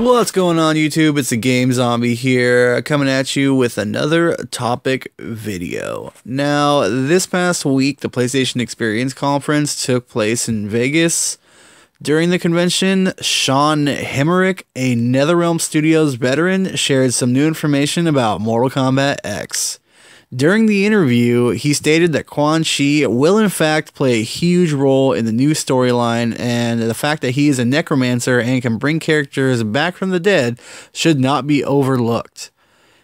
What's going on, YouTube? It's the Game Zombie here, coming at you with another topic video. Now, this past week, the PlayStation Experience Conference took place in Vegas. During the convention, Sean Hemmerich, a NetherRealm Studios veteran, shared some new information about Mortal Kombat X. During the interview, he stated that Quan Chi will in fact play a huge role in the new storyline, and the fact that he is a necromancer and can bring characters back from the dead should not be overlooked.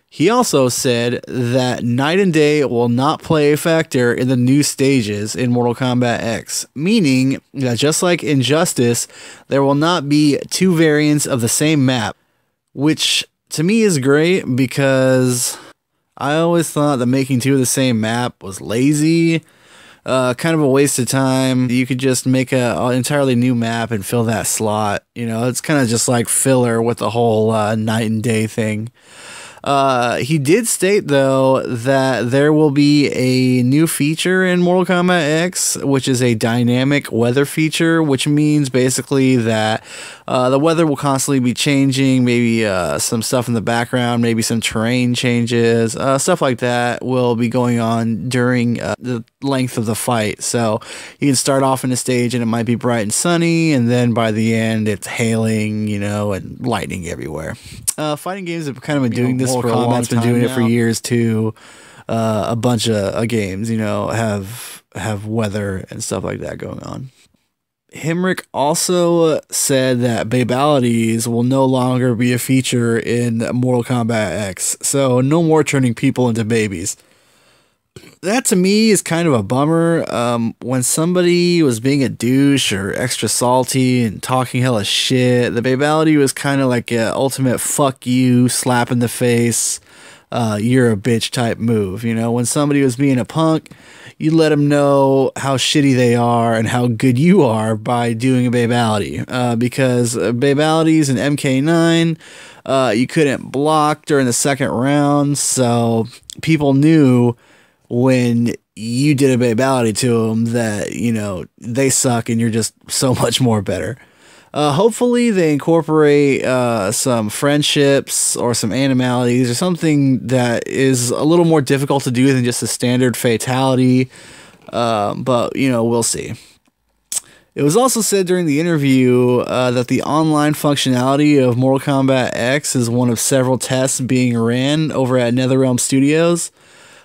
He also said that night and day will not play a factor in the new stages in Mortal Kombat X, meaning that just like Injustice, there will not be two variants of the same map, which to me is great because I always thought that making two of the same map was lazy, kind of a waste of time. You could just make an entirely new map and fill that slot. You know, it's kind of just like filler with the whole night and day thing. He did state, though, that there will be a new feature in Mortal Kombat X, which is a dynamic weather feature, which means basically that the weather will constantly be changing, maybe some stuff in the background, maybe some terrain changes, stuff like that will be going on during the length of the fight. So you can start off in a stage and it might be bright and sunny, and then by the end it's hailing, you know, and lightning everywhere. Fighting games have kind of been doing this for a long time. Kombat's been doing it for years too. A bunch of games, you know, have weather and stuff like that going on. Hemrick also said that babalities will no longer be a feature in Mortal Kombat X, so no more turning people into babies. That to me is kind of a bummer. When somebody was being a douche or extra salty and talking hella shit, the babality was kind of like an ultimate fuck you, slap in the face, you're a bitch type move. You know, when somebody was being a punk, you let them know how shitty they are and how good you are by doing a babality. Because babalities in MK9, you couldn't block during the second round, so people knew when you did a babality to them that, you know, they suck and you're just so much more better. Hopefully they incorporate some friendships or some animalities or something that is a little more difficult to do than just a standard fatality. But, you know, we'll see. It was also said during the interview that the online functionality of Mortal Kombat X is one of several tests being ran over at NetherRealm Studios.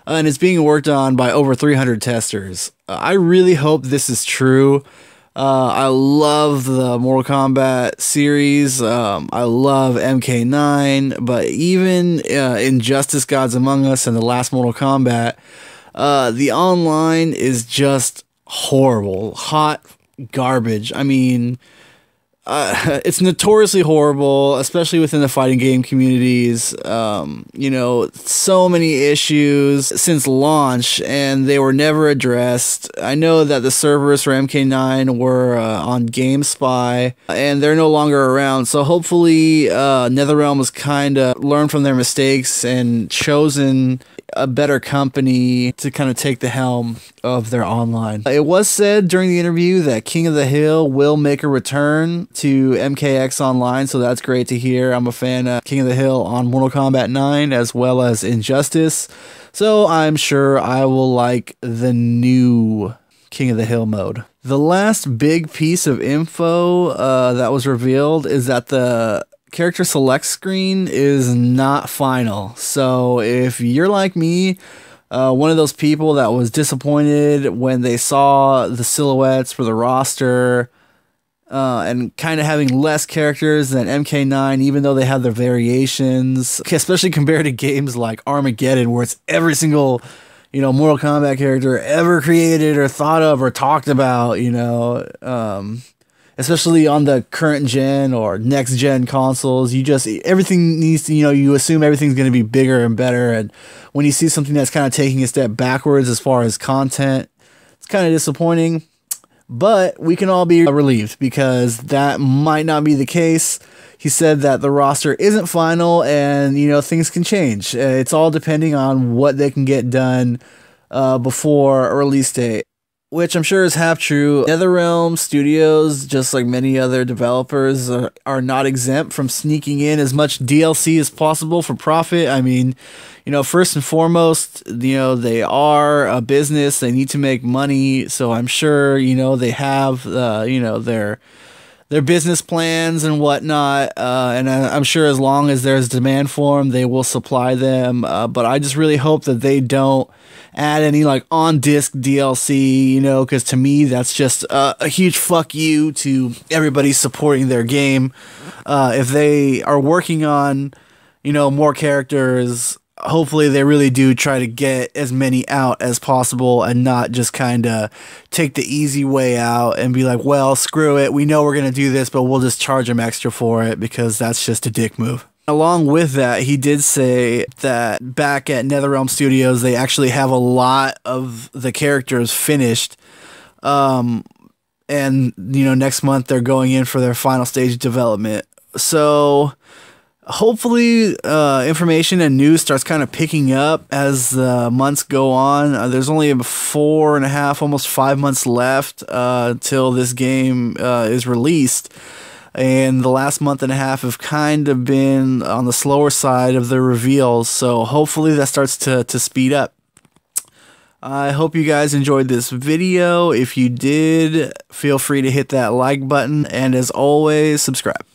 And it's being worked on by over 300 testers. I really hope this is true. I love the Mortal Kombat series. I love MK9, but even Injustice Gods Among Us and the last Mortal Kombat, the online is just horrible. Hot garbage. I mean, it's notoriously horrible, especially within the fighting game communities. You know, so many issues since launch, and they were never addressed. I know that the servers for MK9 were on GameSpy, and they're no longer around. So hopefully, NetherRealm has kind of learned from their mistakes and chosen a better company to kind of take the helm of their online. It was said during the interview that King of the Hill will make a return to MKX Online, so that's great to hear. I'm a fan of King of the Hill on Mortal Kombat 9 as well as Injustice, so I'm sure I will like the new King of the Hill mode. The last big piece of info that was revealed is that the character select screen is not final. So if you're like me, one of those people that was disappointed when they saw the silhouettes for the roster and kind of having less characters than MK9, even though they have their variations, especially compared to games like Armageddon, where it's every single, you know, Mortal Kombat character ever created or thought of or talked about, you know, especially on the current gen or next gen consoles. You just, everything needs to, you know, you assume everything's going to be bigger and better. And when you see something that's kind of taking a step backwards as far as content, it's kind of disappointing. But we can all be relieved because that might not be the case. He said that the roster isn't final and, you know, things can change. It's all depending on what they can get done before a release date. which I'm sure is half true. NetherRealm Studios, just like many other developers, are not exempt from sneaking in as much DLC as possible for profit. I mean, you know, first and foremost, you know, they are a business. They need to make money. So I'm sure, you know, they have, you know, their business plans and whatnot, and I'm sure as long as there's demand for them, they will supply them, but I just really hope that they don't add any like on-disc DLC, you know, because to me that's just a huge fuck you to everybody supporting their game. If they are working on, you know, more characters, hopefully they really do try to get as many out as possible and not just kind of take the easy way out and be like, well, screw it, we know we're going to do this, but we'll just charge them extra for it, because that's just a dick move. Along with that, he did say that back at NetherRealm Studios, they actually have a lot of the characters finished. And, you know, next month they're going in for their final stage development. So hopefully information and news starts kind of picking up as the months go on. There's only 4.5, almost 5 months left till this game is released. And the last month and a half have kind of been on the slower side of the reveals. So hopefully that starts to speed up. I hope you guys enjoyed this video. If you did, feel free to hit that like button. And as always, subscribe.